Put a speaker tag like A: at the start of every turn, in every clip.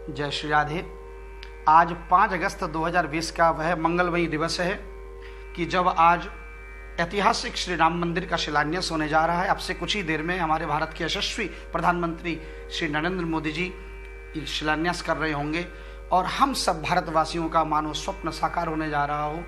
A: जय श्री राधे। आज 5 अगस्त 2020 का वह मंगलमयी दिवस है कि जब आज ऐतिहासिक श्री राम मंदिर का शिलान्यास होने जा रहा है। अब से कुछ ही देर में हमारे भारत के यशस्वी प्रधानमंत्री श्री नरेंद्र मोदी जी शिलान्यास कर रहे होंगे और हम सब भारतवासियों का मानो स्वप्न साकार होने जा रहा हो।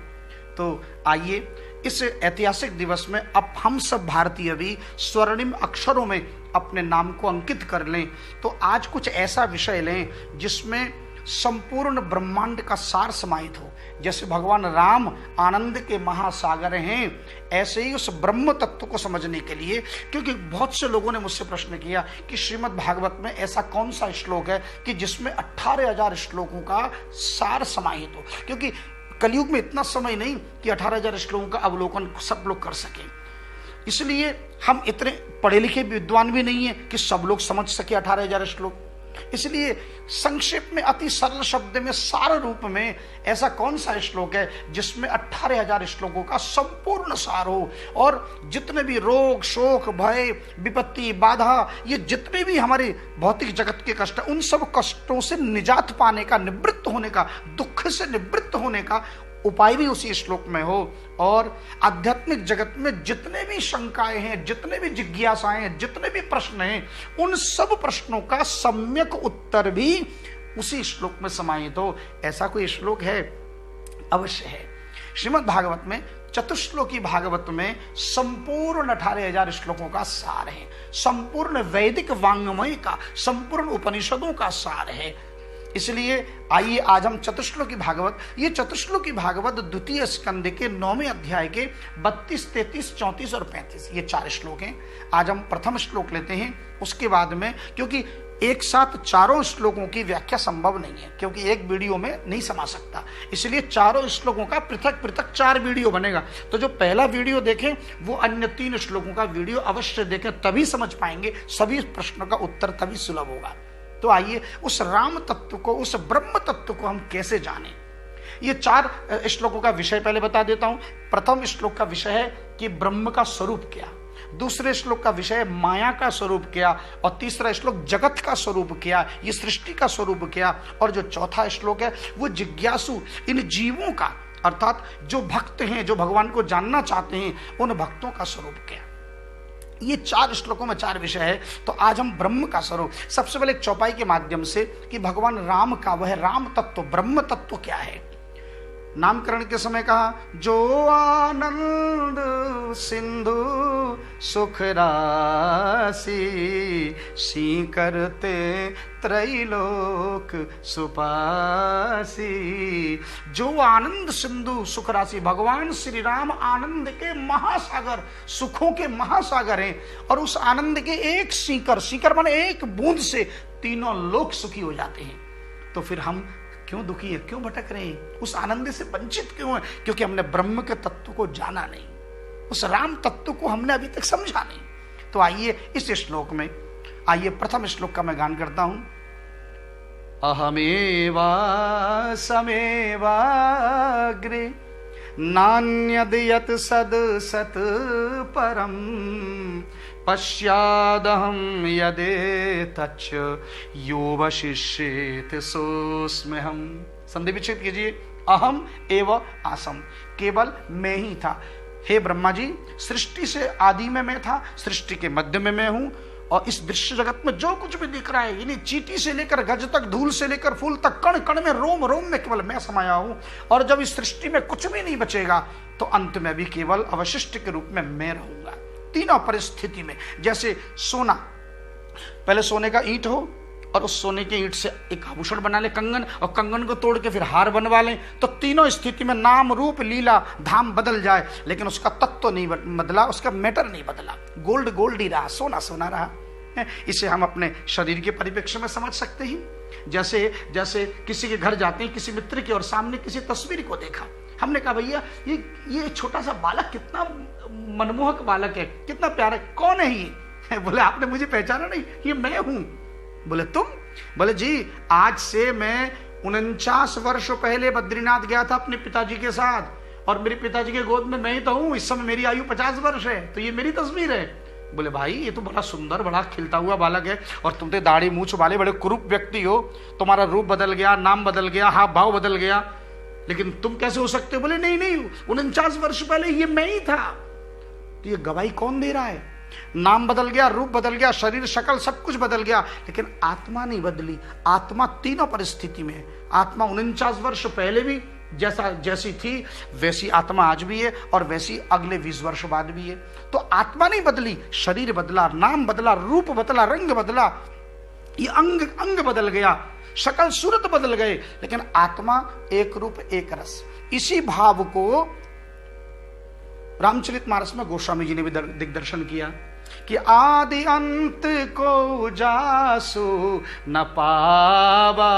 A: तो आइए इस ऐतिहासिक दिवस में अब हम सब भारतीय भी स्वर्णिम अक्षरों में अपने नाम को अंकित कर लें। तो आज कुछ ऐसा विषय लें जिसमें संपूर्ण ब्रह्मांड का सार समाहित हो। जैसे भगवान राम आनंद के महासागर हैं, ऐसे ही उस ब्रह्म तत्व को समझने के लिए, क्योंकि बहुत से लोगों ने मुझसे प्रश्न किया कि श्रीमद् भागवत में ऐसा कौन सा श्लोक है कि जिसमें 18,000 श्लोकों का सार समाहित हो। क्योंकि कलयुग में इतना समय नहीं कि 18,000 श्लोकों का अवलोकन सब लोग कर सकें। इसलिए हम इतने पढ़े लिखे विद्वान भी नहीं है कि सब लोग समझ सके 18,000 श्लोक। इसलिए संक्षेप में अति सरल शब्द में सार रूप में ऐसा कौन सा श्लोक है जिसमें 18,000 श्लोकों का संपूर्ण सार हो और जितने भी रोग शोक भय विपत्ति बाधा, ये जितने भी हमारे भौतिक जगत के कष्ट, उन सब कष्टों से निजात पाने का, निवृत्त होने का, दुख से निवृत्त होने का उपाय भी उसी श्लोक में हो। और आध्यात्मिक जगत में जितने भी शंकाएं हैं, जितने भी जिज्ञासाएं हैं, जितने भी प्रश्न हैं, उन सब प्रश्नों का सम्यक उत्तर भी उसी श्लोक में समाहित हो। ऐसा कोई श्लोक है? अवश्य है। श्रीमद् भागवत में चतुश्लोकी भागवत में संपूर्ण 18,000 श्लोकों का सार है, संपूर्ण वैदिक वांग्मय का, संपूर्ण उपनिषदों का सार है। इसलिए आइए आज हम चतुश्लोकी भागवत, ये चतुश्लोकी भागवत द्वितीय स्कंद के 9वें अध्याय के 32, 33, 34 और 35 ये 4 श्लोक हैं। आज हम प्रथम श्लोक लेते हैं, उसके बाद में, क्योंकि एक साथ चारों श्लोकों की व्याख्या संभव नहीं है, क्योंकि एक वीडियो में नहीं समा सकता। इसलिए चारों श्लोकों का पृथक पृथक 4 वीडियो बनेगा। तो जो पहला वीडियो देखें वो अन्य 3 श्लोकों का वीडियो अवश्य देखें, तभी समझ पाएंगे, सभी प्रश्नों का उत्तर तभी सुलभ होगा। तो आइए उस राम तत्व को, उस ब्रह्म तत्व को हम कैसे जानें। ये 4 श्लोकों का विषय पहले बता देता हूं। प्रथम श्लोक का विषय है कि ब्रह्म का स्वरूप क्या, दूसरे श्लोक का विषय है माया का स्वरूप क्या, और तीसरा श्लोक जगत का स्वरूप क्या, ये सृष्टि का स्वरूप क्या, और जो चौथा श्लोक है वो जिज्ञासु इन जीवों का, अर्थात जो भक्त हैं, जो भगवान को जानना चाहते हैं, उन भक्तों का स्वरूप क्या। ये 4 श्लोकों में 4 विषय है। तो आज हम ब्रह्म का स्वरूप, सबसे पहले एक चौपाई के माध्यम से कि भगवान राम का वह राम तत्व, ब्रह्म तत्व क्या है। नामकरण के समय कहा, जो आनंद सिंधु सुख राशि सी करते त्रैलोक सुपासी। जो आनंद सिंधु सुख राशि, भगवान श्री राम आनंद के महासागर, सुखों के महासागर हैं, और उस आनंद के एक सीकर, सीकर माने एक बूंद से तीनों लोक सुखी हो जाते हैं। तो फिर हम क्यों दुखी है, क्यों भटक रहे हैं, उस आनंद से वंचित क्यों है? क्योंकि हमने ब्रह्म के तत्व को जाना नहीं, उस राम तत्व को हमने अभी तक समझा नहीं। तो आइए इस श्लोक में, आइए प्रथम श्लोक का मैं गान करता हूं। अहमेवा समेवाग्रे नान्यद यत् सद सत परम पश्यादहं यदेतच्च यो वशिष्येत सोऽस्म्यहम्। संधि विच्छेद कीजिए। अहम एव आसम, केवल मैं ही था। हे ब्रह्मा जी, सृष्टि से आदि में मैं था, सृष्टि के मध्य में मैं हूं, और इस दृश्य जगत में जो कुछ भी दिख रहा है, यानी चींटी से लेकर गज तक, धूल से लेकर फूल तक, कण कण में, रोम रोम में केवल मैं समाया हूं। और जब इस सृष्टि में कुछ भी नहीं बचेगा तो अंत में भी केवल अवशिष्ट के रूप में मैं रहूंगा। तीनों परिस्थिति में, जैसे सोना, पहले सोने का ईंट हो और उस सोने के ईंट से एक आभूषण बना ले, कंगन, और कंगन को तोड़ के फिर हार बनवा लें, तो तीनों स्थिति में नाम रूप लीला धाम बदल जाए, लेकिन उसका तत्व नहीं बदला, उसका मैटर नहीं बदला। गोल्ड गोल्ड ही रहा, सोना सोना रहा। इसे हम अपने शरीर के परिप्रेक्ष्य में समझ सकते हैं। जैसे जैसे किसी के घर जाते हैं, किसी मित्र की, और सामने किसी तस्वीर को देखा, हमने कहा भैया ये छोटा सा बालक कितना मनमोहक बालक है, कितना प्यारा है, कौन है ये? बोले आपने मुझे पहचाना नहीं, ये मैं हूं। बोले तुम? बोले जी, आज से मैं 49 वर्ष पहले बद्रीनाथ गया था अपने पिताजी के साथ, और मेरे पिताजी के गोद में मैं ही तो हूं। इस समय मेरी आयु 50 वर्ष है, तो ये मेरी तस्वीर है। बोले भाई ये तो बड़ा सुंदर, बड़ा खिलता हुआ बालक है, और तुम तो दाढ़ी मूछ वाले बड़े कुरूप व्यक्ति हो, तुम्हारा रूप बदल गया, नाम बदल गया, हाव भाव बदल गया, लेकिन तुम कैसे हो सकते हो? बोले नहीं नहीं, 49 वर्ष पहले ये मैं ही था। तो ये गवाही कौन दे रहा है? नाम बदल गया, रूप बदल गया, शरीर शक्ल सब कुछ बदल गया, लेकिन आत्मा नहीं बदली। आत्मा तीनों परिस्थिति में, आत्मा 49 वर्ष पहले भी जैसी थी वैसी आत्मा आज भी है, और वैसी अगले 20 वर्ष बाद भी है। तो आत्मा नहीं बदली, शरीर बदला, नाम बदला, रूप बदला, रंग बदला, ये अंग अंग बदल गया, शकल सूरत बदल गए, लेकिन आत्मा एक रूप एक रस। इसी भाव को रामचरितमानस में गोस्वामी जी ने भी दिग्दर्शन किया कि आदि अंत को जासु न पावा,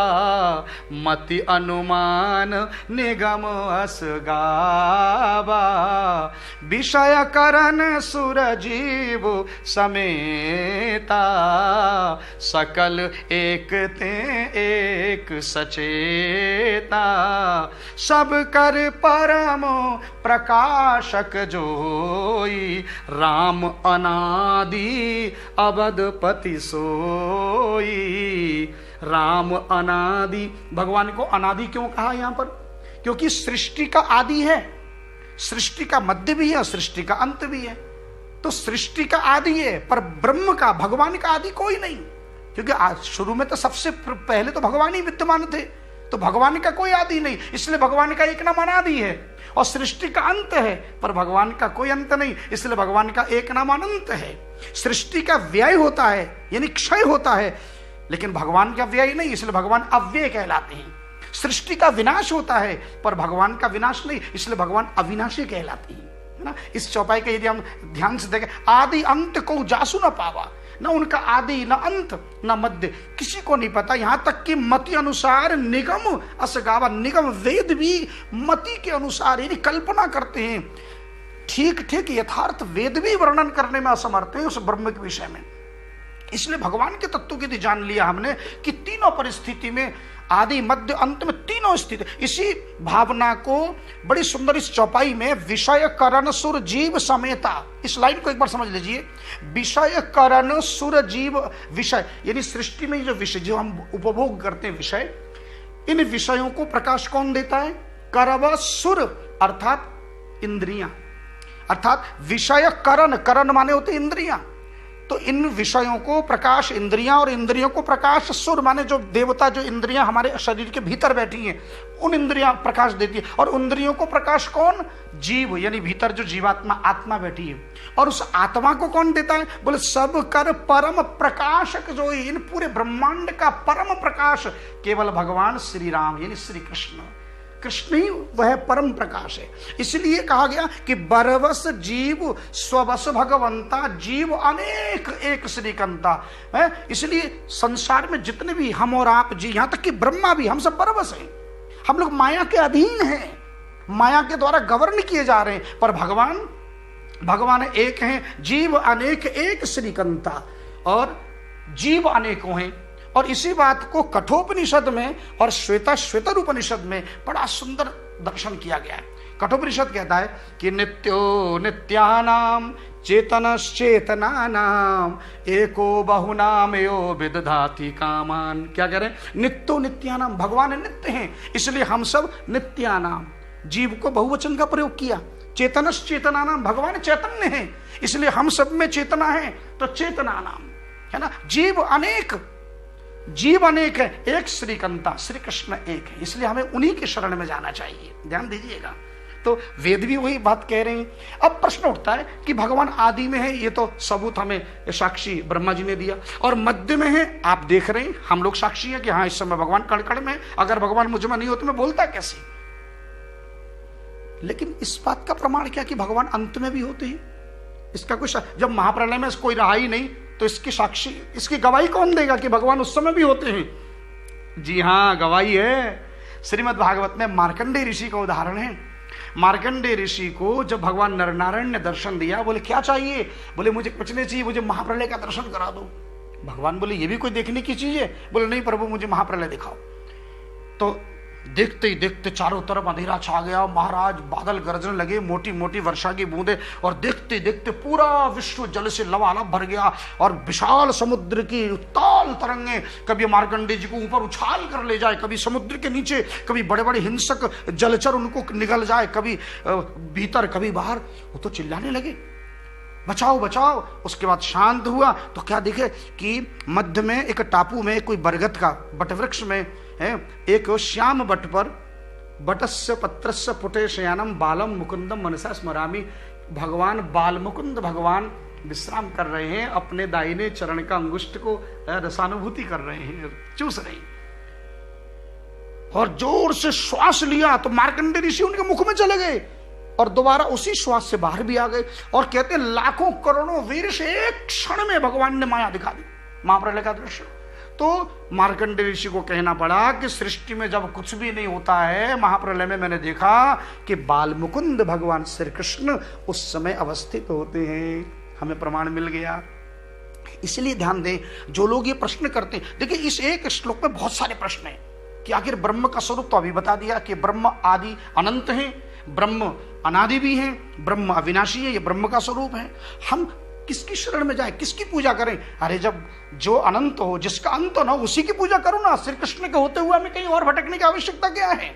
A: मति अनुमान निगम अस गावा, विषय करण सुर जीव समेता, सकल एक ते एक सचेता, सब कर परम प्रकाशक जोई, राम अनादि अवधपति सोई। राम अनादि, भगवान को अनादि क्यों कहा यहां पर? क्योंकि सृष्टि का आदि है, सृष्टि का मध्य भी है और सृष्टि का अंत भी है। तो सृष्टि का आदि है, पर ब्रह्म का, भगवान का आदि कोई नहीं, क्योंकि आज शुरू में तो सबसे पहले तो भगवान ही विद्यमान थे, तो भगवान का कोई आदि नहीं, इसलिए भगवान का एक नाम अनादि है। और सृष्टि का अंत है, पर भगवान का कोई अंत नहीं, इसलिए भगवान का एक नाम अनंत है। सृष्टि का व्यय होता है, यानी क्षय होता है, लेकिन भगवान का व्यय नहीं, इसलिए भगवान अव्यय कहलाते हैं। सृष्टि का विनाश होता है, पर भगवान का विनाश नहीं, इसलिए भगवान अविनाशी कहलाते हैं, है ना। इस चौपाई का यदि हम ध्यान से देखें, आदि अंत को जासु न पावा, न उनका आदि, न अंत, न मध्य, किसी को नहीं पता। यहां तक कि मति अनुसार निगम असगावा, निगम वेद भी मति के अनुसार यानी कल्पना करते हैं, ठीक ठीक यथार्थ वेद भी वर्णन करने में असमर्थ है उस ब्रह्म के विषय में। इसलिए भगवान के तत्व की जान लिया हमने कि तीनों परिस्थिति में, आदि मध्य अंत में तीनों स्थिति, इसी भावना को बड़ी सुंदर इस चौपाई में विषय करण सुर जीव समेता, इस लाइन को एक बार समझ लीजिए। विषय करण सुर जीव, विषय यानी सृष्टि में जो विषय जो हम उपभोग करते हैं विषय, इन विषयों को प्रकाश कौन देता है? करव सुर अर्थात इंद्रियां, अर्थात विषय करण, करण माने होते इंद्रियां, तो इन विषयों को प्रकाश इंद्रियां, और इंद्रियों को प्रकाश सुर माने जो देवता, जो इंद्रियां हमारे शरीर के भीतर बैठी हैं, उन इंद्रियां प्रकाश देती है। और इंद्रियों को प्रकाश कौन? जीव, यानी भीतर जो जीवात्मा आत्मा बैठी है। और उस आत्मा को कौन देता है? बोले सब कर परम प्रकाशक, जो इन पूरे ब्रह्मांड का परम प्रकाश केवल भगवान श्री राम यानी श्री कृष्ण, कृष्ण ही वह परम प्रकाश है। इसलिए कहा गया कि बरवस जीव स्वबस भगवंता, जीव अनेक एक श्रीकंता है। इसलिए संसार में जितने भी हम और आप जी, यहां तक कि ब्रह्मा भी, हम सब बरवस हैं, हम लोग माया के अधीन हैं, माया के द्वारा गवर्न किए जा रहे हैं, पर भगवान एक हैं, जीव अनेक एक श्रीकंता, और जीव अनेकों हैं। और इसी बात को कठोपनिषद में और श्वेतर उपनिषद में बड़ा सुंदर दर्शन किया गया है। कठोपनिषद कहता है कि नित्यो नित्यानाम चेतनश्चेतनानाम एको बहुनाम यो विदधाति कामान। क्या कह रहे हैं? नित्यो नित्यानाम, भगवान नित्य हैं, इसलिए हम सब नित्यानाम, जीव को बहुवचन का प्रयोग किया। चेतनश्चेतनानाम, भगवान चैतन्य है, इसलिए हम सब में चेतना है, तो चेतनानाम, है ना। जीव अनेक है, एक श्रीकंता, श्री कृष्ण एक है, इसलिए हमें उन्हीं के शरण में जाना चाहिए। ध्यान दीजिएगा, तो वेद भी वही बात कह रहे हैं। अब प्रश्न उठता है कि भगवान आदि में है, ये तो सबूत हमें साक्षी ब्रह्मा जी ने दिया, और मध्य में है, आप देख रहे हैं, हम लोग साक्षी हैं कि हाँ इस समय भगवान कण कण में, अगर भगवान मुझ में नहीं होते मैं बोलता कैसे? लेकिन इस बात का प्रमाण क्या कि भगवान अंत में भी होते हैं? इसका कुछ, जब महाप्रलय में कोई रहा ही नहीं, तो इसकी साक्षी, इसकी गवाही कौन देगा कि भगवान उस समय भी होते हैं? जी हाँ, गवाही है। श्रीमद् भागवत में मार्कंडेय ऋषि का उदाहरण है। मार्कंडेय ऋषि को जब भगवान नरनारायण ने दर्शन दिया, बोले क्या चाहिए? बोले मुझे कुछ नहीं चाहिए, मुझे महाप्रलय का दर्शन करा दो। भगवान बोले ये भी कोई देखने की चीज है? बोले नहीं प्रभु, मुझे महाप्रलय दिखाओ। तो देखते ही देखते चारों तरफ अंधेरा छा गया। महाराज बादल गरजने लगे, मोटी मोटी वर्षा की बूंदें, और देखते देखते पूरा विश्व जल से लबालब भर गया और विशाल समुद्र की उत्ताल तरंगें कभी मार्कंडेय जी को ऊपर उछाल कर ले जाए, कभी समुद्र के नीचे, कभी बड़े बड़े हिंसक जलचर उनको निगल जाए, कभी भीतर कभी बाहर। वो तो चिल्लाने लगे, बचाओ बचाओ। उसके बाद शांत हुआ तो क्या दिखे कि मध्य में एक टापू में कोई बरगद का बटवृक्ष में है, एक श्याम बट पर बटस्य पत्रस्य पुटे शयानम बालम मुकुंदम मनसा स्मरामि। भगवान बाल मुकुंद भगवान विश्राम कर रहे हैं, अपने दाहिने चरण का अंगुष्ठ को रसानुभूति कर रहे हैं, चूस रहे हैं। और जोर से श्वास लिया तो मार्कंडेय ऋषि उनके मुख में चले गए और दोबारा उसी श्वास से बाहर भी आ गए। और कहते लाखों करोड़ों वीर से एक क्षण में भगवान ने माया दिखा दी, महाप्रलय का दृश्य। तो मार्कंडेय ऋषि को कहना पड़ा कि सृष्टि में जब कुछ भी नहीं होता है, महाप्रलय में मैंने देखा कि बाल मुकुंद भगवान श्री कृष्ण उस समय अवस्थित होते हैं। हमें प्रमाण मिल गया। इसलिए ध्यान दें, जो लोग ये प्रश्न करते हैं, देखिए इस एक श्लोक में बहुत सारे प्रश्न हैं कि आखिर ब्रह्म का स्वरूप तो अभी बता दिया कि ब्रह्म आदि अनंत है, ब्रह्म अनादि भी है, ब्रह्म अविनाशी है, ये ब्रह्म का स्वरूप है। हम किसकी शरण में जाए, किसकी पूजा करें? अरे जब जो अनंत हो, जिसका अंत ना हो, उसी की पूजा करो ना। श्री कृष्ण के होते हुए हमें कहीं और भटकने की आवश्यकता क्या है?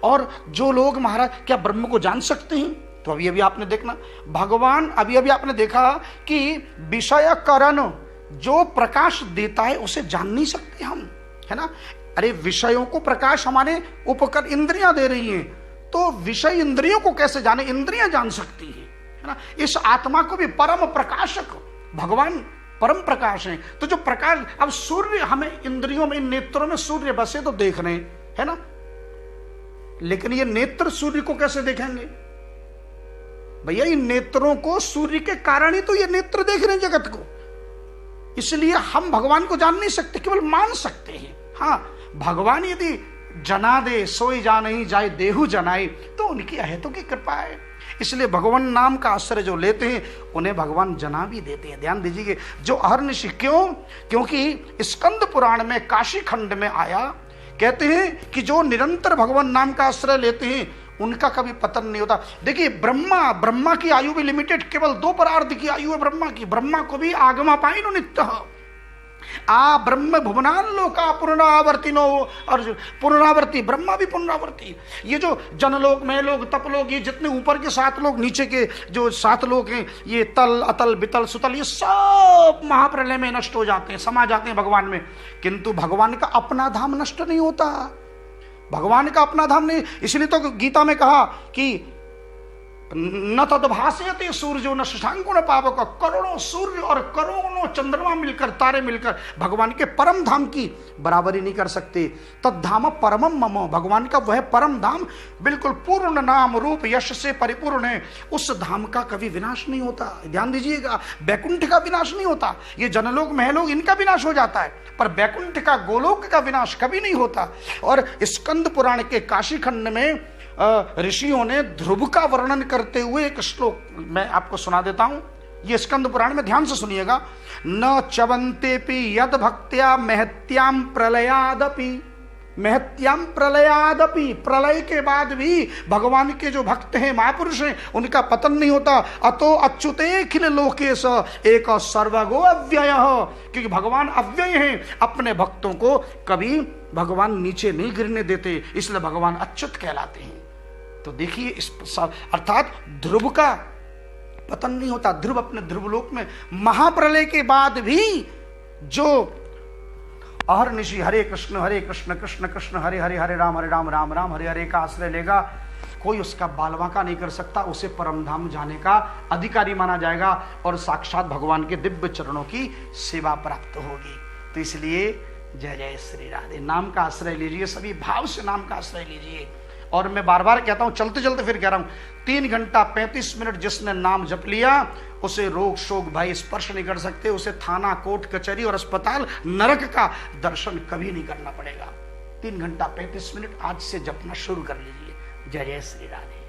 A: और जो लोग महाराज क्या ब्रह्म को जान सकते हैं, तो अभी अभी आपने देखना भगवान, अभी अभी आपने देखा कि विषय करण जो प्रकाश देता है उसे जान नहीं सकते हम, है ना। अरे विषयों को प्रकाश हमारे उपकर इंद्रियां दे रही हैं, तो विषय इंद्रियों को कैसे जाने? इंद्रियां जान सकती हैं, है ना। इस आत्मा को भी परम प्रकाशक भगवान परम प्रकाश है। तो जो प्रकाश, अब सूर्य हमें इंद्रियों में, नेत्रों में सूर्य बसे तो देख रहे हैं, है ना, लेकिन ये नेत्र सूर्य को कैसे देखेंगे भैया? इन नेत्रों को सूर्य के कारण ही तो ये नेत्र देख रहे हैं जगत को। इसलिए हम भगवान को जान नहीं सकते, केवल मान सकते हैं। हाँ, भगवान यदि जना दे सोई जा नहीं जाए देहु जनाए, तो उनकी अहेतु की कृपा है। इसलिए भगवान नाम का आश्रय जो लेते हैं उन्हें भगवान जना भी देते हैं। ध्यान दीजिए, जो अहर्निशि, क्यों? क्योंकि स्कंद पुराण में काशी खंड में आया, कहते हैं कि जो निरंतर भगवान नाम का आश्रय लेते हैं उनका कभी पतन नहीं होता। देखिए ब्रह्मा की आयु भी लिमिटेड, केवल 2 परार्ध की आयु है ब्रह्मा की। ब्रह्मा को भी आगमा पाइनो नित्य आ ब्रह्म भुवनान लोका पुनरावर्तिनो, और पुनरावर्ती ब्रह्मा भी पुनरावर्ती। ये जो जनलोक, महलोक, तपलोक, ये जितने ऊपर के 7 लोग, नीचे के जो 7 लोग हैं, ये तल अतल बितल सुतल, ये सब महाप्रलय में नष्ट हो जाते हैं, समा जाते हैं भगवान में। किंतु भगवान का अपना धाम नष्ट नहीं होता, भगवान का अपना धाम नहीं। इसलिए तो गीता में कहा कि न तद्भासयते सूर्यो न शशांको न पावक। करोड़ों सूर्य और करोड़ों चंद्रमा मिलकर, तारे मिलकर भगवान के परम धाम की बराबरी नहीं कर सकते। तद्धाम परमम मम, भगवान का वह परम धाम बिल्कुल पूर्ण नाम रूप यश से परिपूर्ण है। उस धाम का कभी विनाश नहीं होता। ध्यान दीजिएगा, बैकुंठ का विनाश नहीं होता। ये जनलोक महलोक इनका विनाश हो जाता है, पर बैकुंठ का, गोलोक का विनाश कभी नहीं होता। और स्कंद पुराण के काशी खंड में ऋषियों ने ध्रुव का वर्णन करते हुए एक श्लोक मैं आपको सुना देता हूं। ये स्कंद पुराण में, ध्यान से सुनिएगा। न चवंतेपि यद भक्त्या महत्याम प्रलयादपि, महत्याम प्रलयादपि, प्रलय के बाद भी भगवान के जो भक्त हैं, महापुरुष हैं, उनका पतन नहीं होता। अतो अच्युते खिल लोकेश एक सर्वगो अव्यय, क्योंकि भगवान अव्यय हैं, अपने भक्तों को कभी भगवान नीचे नहीं गिरने देते, इसलिए भगवान अच्युत कहलाते हैं। तो देखिए, इस अर्थात ध्रुव का पतन नहीं होता। ध्रुव अपने ध्रुवलोक में महाप्रलय के बाद भी जो अहर्निशि हरे कृष्ण कृष्ण कृष्ण हरे हरे, हरे राम राम राम हरे हरे का आश्रय लेगा, कोई उसका बालवांका नहीं कर सकता। उसे परमधाम जाने का अधिकारी माना जाएगा और साक्षात भगवान के दिव्य चरणों की सेवा प्राप्त होगी। तो इसलिए जय जय श्री राधे, नाम का आश्रय लीजिए, सभी भाव से नाम का आश्रय लीजिए। और मैं बार बार कहता हूं, चलते चलते फिर कह रहा हूं, 3 घंटा 35 मिनट जिसने नाम जप लिया उसे रोग शोक भय स्पर्श नहीं कर सकते। उसे थाना, कोर्ट, कचहरी और अस्पताल, नरक का दर्शन कभी नहीं करना पड़ेगा। 3 घंटा 35 मिनट आज से जपना शुरू कर लीजिए। जय जय श्री राधे।